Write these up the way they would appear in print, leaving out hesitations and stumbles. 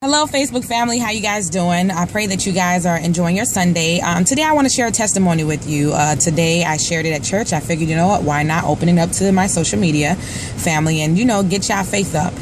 Hello, Facebook family. How you guys doing? I pray that you guys are enjoying your Sunday. Today, I want to share a testimony with you. Today, I shared it at church. I figured, you know what? Why not open it up to my social media family and, get y'all faith up.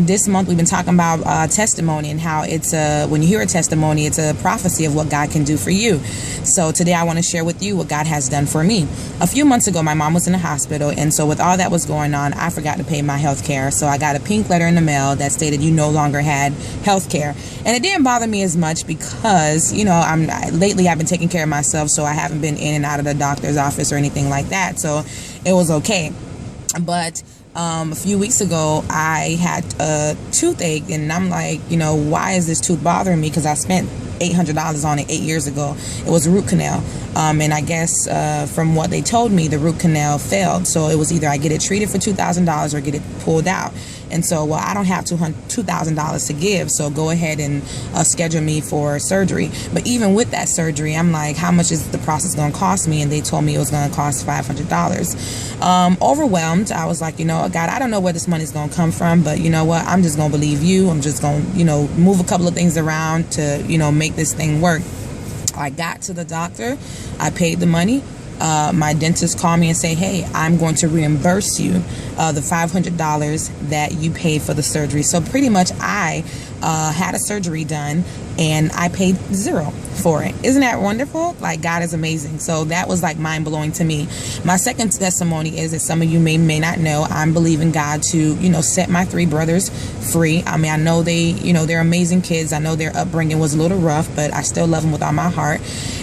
This month, we've been talking about testimony and how it's when you hear a testimony, it's a prophecy of what God can do for you. So today, I want to share with you what God has done for me. A few months ago, my mom was in the hospital, and so with all that was going on, I forgot to pay my health care. So I got a pink letter in the mail that stated you no longer had health care. And it didn't bother me as much because, lately I've been taking care of myself, so I haven't been in and out of the doctor's office or anything like that. So it was okay. But a few weeks ago, I had a toothache, and I'm like, why is this tooth bothering me? Because I spent $800 on it 8 years ago. It was a root canal. And I guess from what they told me, the root canal failed. So it was either I get it treated for $2,000 or get it pulled out. And so, I don't have $2,000 to give. So go ahead and schedule me for surgery. But even with that surgery, I'm like, how much is the process going to cost me? And they told me it was going to cost $500. Overwhelmed. I was like, God, I don't know where this money is going to come from, but you know what? I'm just going to believe you. I'm just going to, move a couple of things around to, make this thing work. I got to the doctor. I paid the money. My dentist called me and say, hey, I'm going to reimburse you the $500 that you paid for the surgery. So pretty much I had a surgery done and I paid zero for it. Isn't that wonderful? Like, God is amazing. So that was like mind blowing to me. My second testimony is that some of you may not know, I'm believing God to, set my three brothers free. I mean, I know they're amazing kids. I know their upbringing was a little rough, but I still love them with all my heart.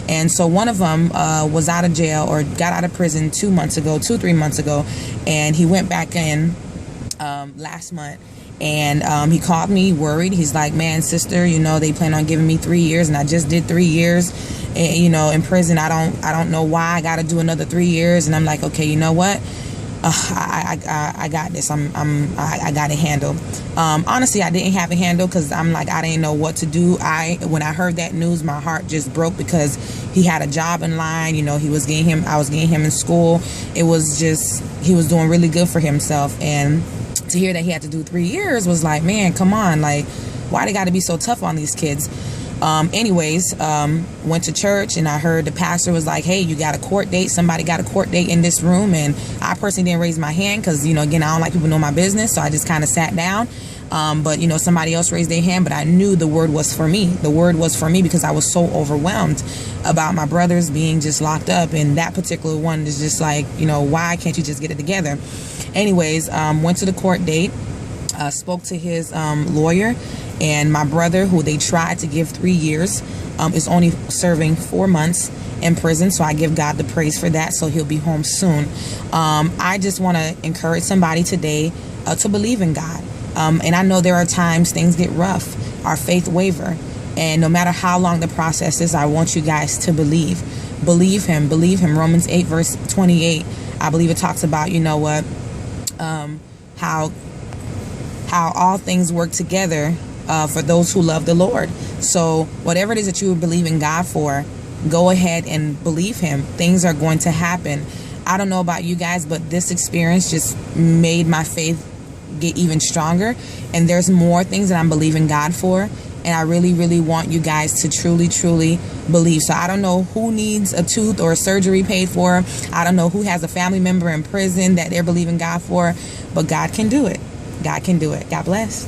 And so one of them was out of jail or got out of prison 3 months ago, and he went back in last month. And he called me worried. He's like, man, sister, they plan on giving me 3 years, and I just did 3 years, in prison. I don't know why I got to do another 3 years. And I'm like, okay, you know what? I got this. I got it handled. Honestly, I didn't have it handled because I'm like, I didn't know what to do. When I heard that news, my heart just broke because he had a job in line. I was getting him in school. He was doing really good for himself. And to hear that he had to do 3 years was like, man, come on. Like, why they got to be so tough on these kids? Went to church, and I heard the pastor was like, hey, you got a court date. Somebody got a court date in this room. And I personally didn't raise my hand because, again, I don't like people know my business. So I just kind of sat down. But somebody else raised their hand, but I knew the word was for me. The word was for me because I was so overwhelmed about my brothers being just locked up. And that particular one is just like, why can't you just get it together? Went to the court date, spoke to his lawyer, and my brother, who they tried to give 3 years, is only serving 4 months in prison. So I give God the praise for that. So he'll be home soon. I just want to encourage somebody today to believe in God. And I know there are times things get rough, our faith waver. And no matter how long the process is, I want you guys to believe. Believe him. Romans 8 verse 28. I believe it talks about, how all things work together for those who love the Lord. So whatever it is that you believe in God for, go ahead and believe him. Things are going to happen. I don't know about you guys, but this experience just made my faith get even stronger. And there's more things that I'm believing God for. And I really, really want you guys to truly, truly believe. So I don't know who needs a tooth or a surgery paid for. I don't know who has a family member in prison that they're believing God for. But God can do it. God can do it. God bless.